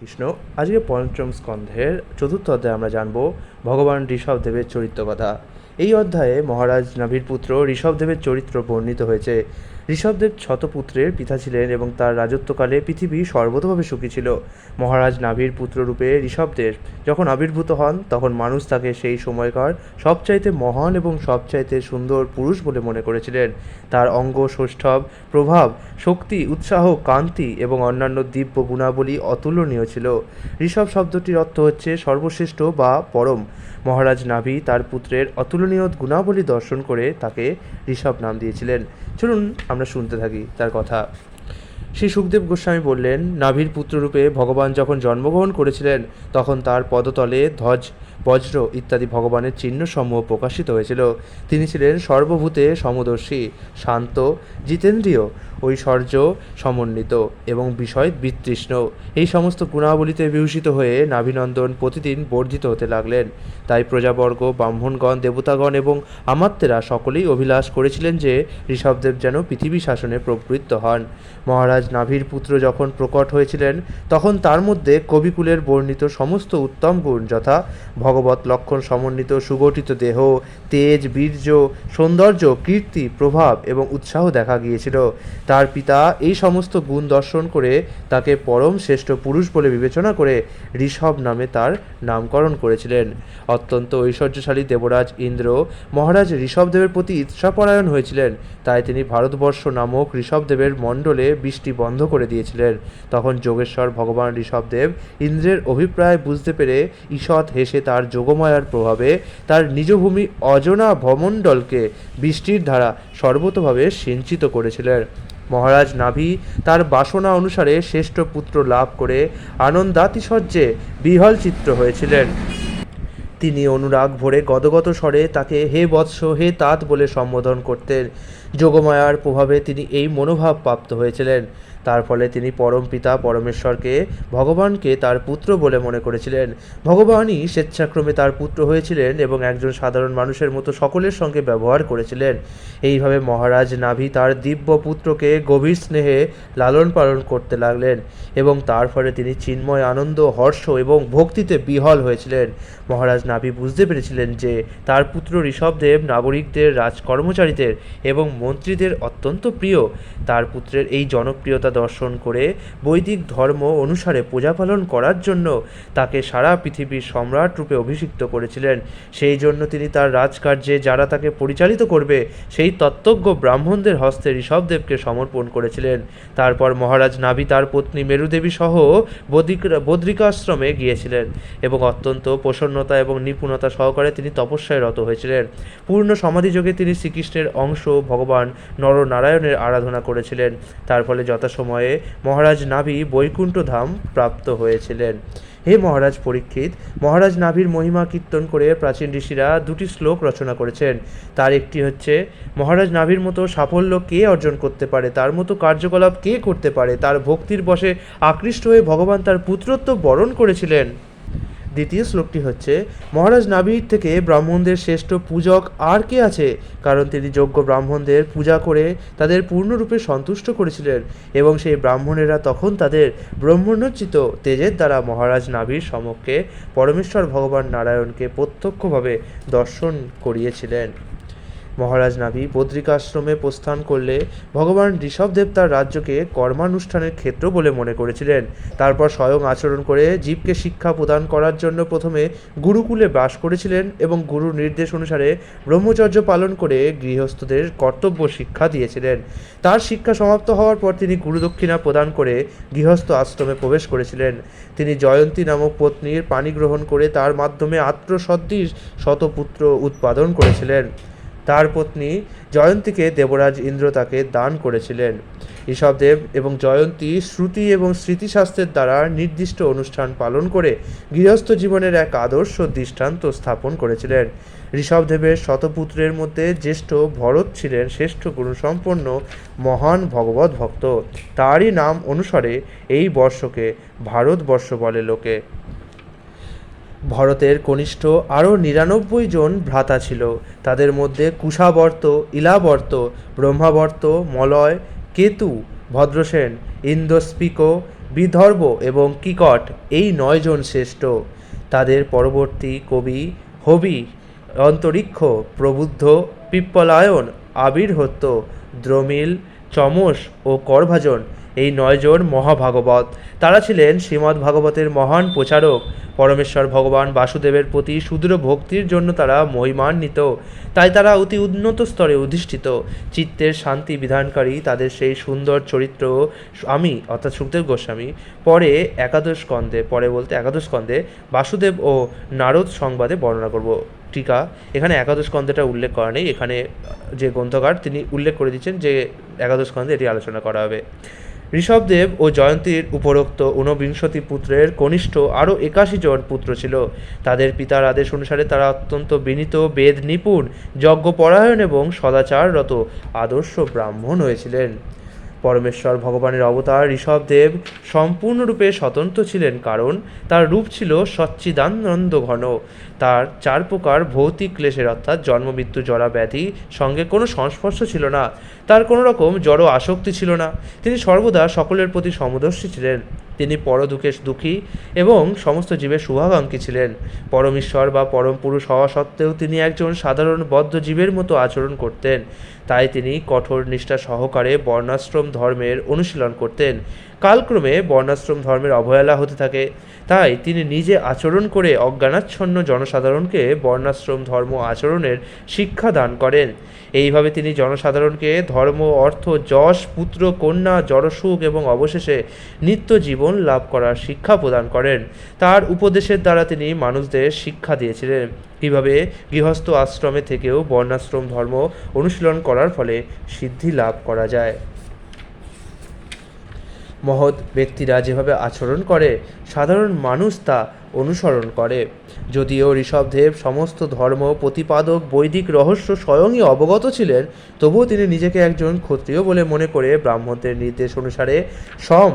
কৃষ্ণ। আজকে পঞ্চম স্কন্ধের চতুর্থ অধ্যায়ে আমরা জানব ভগবান ঋষভদেবের চরিত্র কথা। এই অধ্যায়ে মহারাজ নাভির পুত্র ঋষভদেবের চরিত্র বর্ণিত হয়েছে। ঋষভদেব শতপুত্রের পিতা ছিলেন এবং তার রাজত্বকালে পৃথিবী সর্বতোভাবে সুখী ছিল। মহারাজ নাভির পুত্ররূপে ঋষভদেব যখন আবির্ভূত হন তখন মানুষ তাকে সেই সময়কার সবচাইতে মহান এবং সবচাইতে সুন্দর পুরুষ বলে মনে করেছিলেন। তার অঙ্গ সৌষ্ঠব, প্রভাব, শক্তি, উৎসাহ, কান্তি এবং অন্যান্য দিব্য গুণাবলী অতুলনীয় ছিল। ঋষভ শব্দটির অর্থ হচ্ছে সর্বশ্রেষ্ঠ বা পরম। মহারাজ নাভি তার পুত্রের অতুলনীয় গুণাবলী দর্শন করে তাকে ঋষভ নাম দিয়েছিলেন। চলুন আমরা শুনতে থাকি তার কথা। শ্রী সুখদেব গোস্বামী বললেন, নাভির পুত্ররূপে ভগবান যখন জন্মগ্রহণ করেছিলেন তখন তার পদতলে ধ্বজ, বজ্র ইত্যাদি ভগবানের চিহ্নসমূহ প্রকাশিত হয়েছিল। তিনি ছিলেন সর্বভূতে সমদর্শী, শান্ত, জিতেন্দ্রিয়, ঐশ্বর্য সমন্বিত এবং বিষয় বিতৃষ্ণ। এই সমস্ত গুণাবলীতে বিভূষিত হয়ে নাভিনন্দন প্রতিদিন বর্ধিত হতে লাগলেন। তাই প্রজাবর্গ, ব্রাহ্মণগণ, দেবতাগণ এবং আমাত্যেরা সকলেই অভিলাষ করেছিলেন যে ঋষভদেব যেন পৃথিবী শাসনে প্রবৃত্ত হন। মহারাজ নাভির পুত্র যখন প্রকট হয়েছিলেন তখন তার মধ্যে কবিকুলের বর্ণিত সমস্ত উত্তম গুণ যথা ভগবত লক্ষণ সমন্বিত সুগঠিত দেহ, তেজ, বীর্য, সৌন্দর্য, কীর্তি, প্রভাব এবং উৎসাহ দেখা গিয়েছিল। তার পিতা এই সমস্ত গুণ দর্শন করে তাকে পরম শ্রেষ্ঠ পুরুষ বলে বিবেচনা করে ঋষভ নামে তার নামকরণ করেছিলেন। অত্যন্ত ঐশ্বর্যশালী দেবরাজ ইন্দ্র মহারাজ ঋষভদেবের প্রতি ঈর্ষাপরায়ণ হয়েছিলেন। তাই তিনি ভারতবর্ষ নামক ঋষভদেবের মণ্ডলে বৃষ্টি বন্ধ করে দিয়েছিলেন। তখন যোগেশ্বর ভগবান ঋষভদেব ইন্দ্রের অভিপ্রায় বুঝতে পেরে ঈষৎ হেসে তার যোগমায়ার প্রভাবে তার নিজভূমি অজনা ভমণ্ডলকে বৃষ্টির দ্বারা সর্বতোভাবে সিঞ্চিত করেছিলেন। মহারাজ নাভি তার বাসনা অনুসারে শ্রেষ্ঠ পুত্র লাভ করে আনন্দাতিশয্যে বিহ্বল চিত্র হয়েছিলেন। তিনি অনুরাগ ভরে গদগদ স্বরে তাকে হে বৎস, হে তাত বলে সম্বোধন করতেন। যোগমায়ার প্রভাবে তিনি এই মনোভাব প্রাপ্ত হয়েছিলেন। তার ফলে তিনি পরম পিতা পরমেশ্বরকে, ভগবানকে তার পুত্র বলে মনে করেছিলেন। ভগবানই স্বেচ্ছাক্রমে তার পুত্র হয়েছিলেন এবং একজন সাধারণ মানুষের মতো সকলের সঙ্গে ব্যবহার করেছিলেন। এইভাবে মহারাজ নাভি তার দিব্য পুত্রকে গভীর স্নেহে লালন পালন করতে লাগলেন এবং তার ফলে তিনি চিন্ময় আনন্দ, হর্ষ এবং ভক্তিতে বিহ্বল হয়েছিলেন। মহারাজ নাভি বুঝতে পেরেছিলেন যে তার পুত্র ঋষভদেব নাগরিকদের, রাজকর্মচারীদের এবং মন্ত্রীদের অত্যন্ত প্রিয়। তার পুত্রের এই জনপ্রিয়তা দর্শন করে বৈদিক ধর্ম অনুসারে প্রজা পালন করার জন্য তাকে সারা পৃথিবীর সম্রাট রূপে অভিষিক্ত করেছিলেন। সেই জন্য তিনি তার রাজকার্যে যারা তাকে পরিচালিত করবে সেই তত্ত্বজ্ঞ ব্রাহ্মণদের হস্তে ঋষভদেবকে সমর্পণ করেছিলেন। তারপর মহারাজ নাভি তার পত্নী মেরুদেবী সহ বদ্রিকাশ্রমে গিয়েছিলেন এবং অত্যন্ত প্রসন্নতা এবং নিপুণতা সহকারে তিনি তপস্যায় রত হয়েছিলেন। পূর্ণ সমাধিযোগে তিনি শ্রীকৃষ্ণের অংশ ভগবান নরনারায়ণের আরাধনা করেছিলেন। তার ফলে যথাসময়ে মহারাজ নাভি বৈকুণ্ঠ ধাম প্রাপ্ত হয়েছিলেন। হে মহারাজ পরীক্ষিত, মহারাজ নাভির মহিমা কীর্তন করে প্রাচীন ঋষিরা দুটি শ্লোক রচনা করেছেন। তার একটি হচ্ছে, মহারাজ নাভির মতো সাফল্য কে অর্জন করতে পারে, তার মতো কার্যকলাপ কে করতে পারে, তার ভক্তির বশে আকৃষ্ট হয়ে ভগবান তার পুত্রত্ব বরণ করেছিলেন। দ্বিতীয় শ্লোকটি হচ্ছে, মহারাজ নাভির থেকে ব্রাহ্মণদের শ্রেষ্ঠ পূজক আর কে আছে, কারণ তিনি যোগ্য ব্রাহ্মণদের পূজা করে তাদের পূর্ণরূপে সন্তুষ্ট করেছিলেন এবং সেই ব্রাহ্মণেরা তখন তাদের ব্রহ্মণ্যোচিত তেজের দ্বারা মহারাজ নাভির সমক্ষে পরমেশ্বর ভগবান নারায়ণকে প্রত্যক্ষভাবে দর্শন করিয়েছিলেন। মহারাজ নাভি বদ্রিকাশ্রমে প্রস্থান করলে ভগবান ঋষভদেব তার রাজ্যকে কর্মানুষ্ঠানের ক্ষেত্র বলে মনে করেছিলেন। তারপর স্বয়ং আচরণ করে জীবকে শিক্ষা প্রদান করার জন্য প্রথমে গুরুকুলে বাস করেছিলেন এবং গুরুর নির্দেশ অনুসারে ব্রহ্মচর্য পালন করে গৃহস্থদের কর্তব্য শিক্ষা দিয়েছিলেন। তার শিক্ষা সমাপ্ত হওয়ার পর তিনি গুরুদক্ষিণা প্রদান করে গৃহস্থ আশ্রমে প্রবেশ করেছিলেন। তিনি জয়ন্তী নামক পত্নীর পানি গ্রহণ করে তার মাধ্যমে আত্মসদৃশ শতপুত্র উৎপাদন করেছিলেন। তার পত্নী জয়ন্তীকে দেবরাজ ইন্দ্র তাকে দান করেছিলেন। ঋষভদেব এবং জয়ন্তী শ্রুতি এবং স্মৃতিশাস্ত্রের দ্বারা নির্দিষ্ট অনুষ্ঠান পালন করে গৃহস্থ জীবনের এক আদর্শ দৃষ্টান্ত স্থাপন করেছিলেন। ঋষভদেবের শতপুত্রের মধ্যে জ্যেষ্ঠ ভরত ছিলেন শ্রেষ্ঠ গুণসম্পন্ন মহান ভগবত ভক্ত। তারই নাম অনুসারে এই বর্ষকে ভারতবর্ষ বলে লোকে। ভরতের কনিষ্ঠ আরও ৯৯ জন ভ্রাতা ছিল। তাদের মধ্যে কুশাবর্ত, ইলাবর্ত, ব্রহ্মাবর্ত, মলয়, কেতু, ভদ্রসেন, ইন্দস্পিক, বিদর্ভ এবং কিকট এই 9 জন শ্রেষ্ঠ। তাদের পরবর্তী কবি হবি, অন্তরিক্ষ, প্রবুদ্ধ, পিপ্পলায়ন, আবির্হত্য, দ্রমিল, চমস ও করভাজন এই 9 জন মহাভাগবত। তারা ছিলেন শ্রীমদ্ ভাগবতের মহান প্রচারক। পরমেশ্বর ভগবান বাসুদেবের প্রতি সুদৃঢ় ভক্তির জন্য তারা মহিমান্বিত, তাই তারা অতি উন্নত স্তরে অধিষ্ঠিত। চিত্তের শান্তি বিধানকারী তাদের সেই সুন্দর চরিত্র আমি অর্থাৎ সুখদেব গোস্বামী পরে একাদশ স্কন্ধে বাসুদেব ও নারদ সংবাদে বর্ণনা করব। টিকা, এখানে একাদশ স্কন্ধেটা উল্লেখ করা নেই, এখানে যে গ্রন্থকার তিনি উল্লেখ করে দিচ্ছেন যে একাদশ স্কন্ধে এটি আলোচনা করা হবে। ঋষভদেব ও জয়ন্তীর উপরোক্ত 49 পুত্রের কনিষ্ঠ আরও 81 জন পুত্র ছিল। তাদের পিতার আদেশ অনুসারে তারা অত্যন্ত বিনীত, বেদ নিপুণ, যজ্ঞপরায়ণ এবং সদাচাররত আদর্শ ব্রাহ্মণ হয়েছিলেন। পরমেশ্বর ভগবানের অবতার ঋষভদেব সম্পূর্ণরূপে স্বতন্ত্র ছিলেন, কারণ তার রূপ ছিল সচ্চিদানন্দ ঘন। তার 4 প্রকার ভৌতিক ক্লেশের অর্থাৎ জন্ম, মৃত্যু, জরা, ব্যাধি সঙ্গে কোনো সংস্পর্শ ছিল না। তার কোনো রকম জড় আসক্তি ছিল না। তিনি সর্বদা সকলের প্রতি সমদর্শী ছিলেন। তিনি পরদুঃখে দুঃখী এবং সমস্ত জীবের শুভাকাঙ্ক্ষী ছিলেন। পরমেশ্বর বা পরম পুরুষ হওয়া সত্ত্বেও তিনি একজন সাধারণ বদ্ধ জীবের মতো আচরণ করতেন। তাই তিনি কঠোর নিষ্ঠা সহকারে বর্ণাশ্রম ধর্মের অনুশীলন করতেন। কালক্রমে বর্ণাশ্রম ধর্মের অবহেলা হতে থাকে, তাই তিনি নিজে আচরণ করে অজ্ঞানাচ্ছন্ন জনসাধারণকে বর্ণাশ্রম ধর্ম আচরণের শিক্ষা দান করেন। এইভাবে তিনি জনসাধারণকে ধর্ম, অর্থ, যশ, পুত্র, কন্যা, জড়সুখ এবং অবশেষে নিত্য জীবন লাভ করার শিক্ষা প্রদান করেন। তার উপদেশের দ্বারা তিনি মানুষদের শিক্ষা দিয়েছিলেন কীভাবে গৃহস্থ আশ্রমে থেকেও বর্ণাশ্রম ধর্ম অনুশীলন করার ফলে সিদ্ধি লাভ করা যায়। মহৎ ব্যক্তিরা যেভাবে আচরণ করে সাধারণ মানুষ তা অনুসরণ করে। যদিও ঋষভদেব সমস্ত ধর্ম প্রতিপাদক বৈদিক রহস্য স্বয়ংই অবগত ছিলেন, তবুও তিনি নিজেকে একজন ক্ষত্রিয় বলে মনে করে ব্রাহ্মণদের নির্দেশ অনুসারে সম,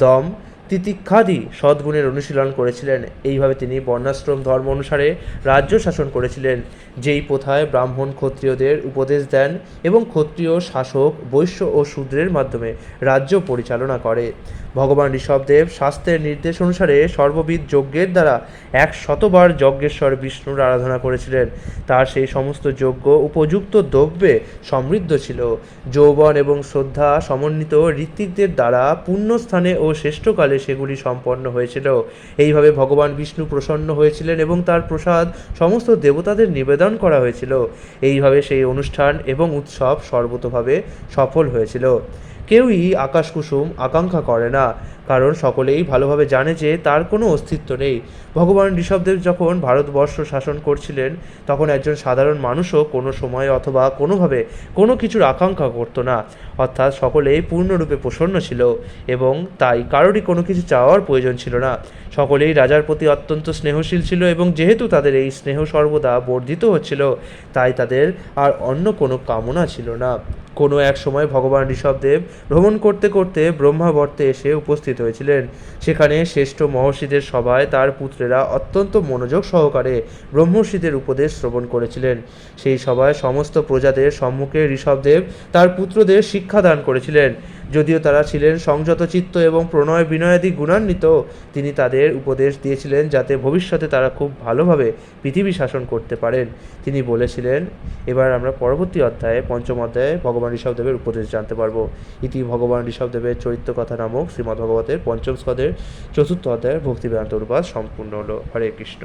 দম, তিতিক্ষাদি সদ্গুণের অনুশীলন করেছিলেন। এইভাবে তিনি বর্ণাশ্রম ধর্ম অনুসারে রাজ্য শাসন করেছিলেন, যেই প্রথায় ব্রাহ্মণ ক্ষত্রিয়দের উপদেশ দেন এবং ক্ষত্রিয় শাসক বৈশ্য ও শূদ্রের মাধ্যমে রাজ্য পরিচালনা করে। ভগবান ঋষভদেব শাস্ত্রের নির্দেশ অনুসারে সর্ববিধ যজ্ঞের দ্বারা 100বার যজ্ঞেশ্বর বিষ্ণুর আরাধনা করেছিলেন। তার সেই সমস্ত যজ্ঞ উপযুক্ত দ্রব্যে সমৃদ্ধ ছিল। যৌবন এবং শ্রদ্ধা সমন্বিত ঋত্বিকদের দ্বারা পুণ্যস্থানে ও শ্রেষ্ঠকালে সেগুলি সম্পন্ন হয়েছিল। এইভাবে ভগবান বিষ্ণু প্রসন্ন হয়েছিলেন এবং তার প্রসাদ সমস্ত দেবতাদের নিবেদন করা হয়েছিল। এইভাবে সেই অনুষ্ঠান এবং উৎসব সর্বতোভাবে সফল হয়েছিল। কেউই আকাশকুসুম আকাঙ্ক্ষা করে না, কারণ সকলেই ভালোভাবে জানে যে তার কোনো অস্তিত্ব নেই। ভগবান ঋষভদেব যখন ভারতবর্ষ শাসন করছিলেন, তখন একজন সাধারণ মানুষও কোনো সময় অথবা কোনোভাবে কোনো কিছুর আকাঙ্ক্ষা করত না, অর্থাৎ সকলেই পূর্ণরূপে প্রসন্ন ছিল এবং তাই কারোরই কোনো কিছু চাওয়ার প্রয়োজন ছিল না। সকলেই রাজার প্রতি অত্যন্ত স্নেহশীল ছিল এবং যেহেতু তাদের এই স্নেহ সর্বদা বর্ধিত হচ্ছিল, তাই তাদের আর অন্য কোনো কামনা ছিল না। কোনো এক সময় ভগবান ঋষভদেব ভ্রমণ করতে করতে ব্রহ্মাবর্তে এসে উপস্থিত হয়েছিলেন। সেখানে শ্রেষ্ঠ মহর্ষিদের সভায় তার পুত্রেরা অত্যন্ত মনোযোগ সহকারে ব্রহ্মর্ষিদের উপদেশ শ্রবণ করেছিলেন। সেই সভায় সমস্ত প্রজাদের সম্মুখে ঋষভদেব তার পুত্রদের শিক্ষা দান করেছিলেন। যদিও তারা ছিলেন সংযত চিত্ত এবং প্রণয় বিনয়াদি গুণান্বিত, তিনি তাদের উপদেশ দিয়েছিলেন যাতে ভবিষ্যতে তারা খুব ভালোভাবে পৃথিবী শাসন করতে পারেন। তিনি বলেছিলেন, এবার আমরা পরবর্তী অধ্যায়ে 5ম অধ্যায়ে ভগবান ঋষভদেবের উপদেশ জানতে পারবো। ইতি ভগবান ঋষভদেবের চরিত্র কথা নামক শ্রীমদ্ভগবতের 5ম স্কন্ধের 4র্থ অধ্যায়ের ভক্তি বেদান্ত অনুবাদ সম্পূর্ণ হলো। হরে কৃষ্ণ।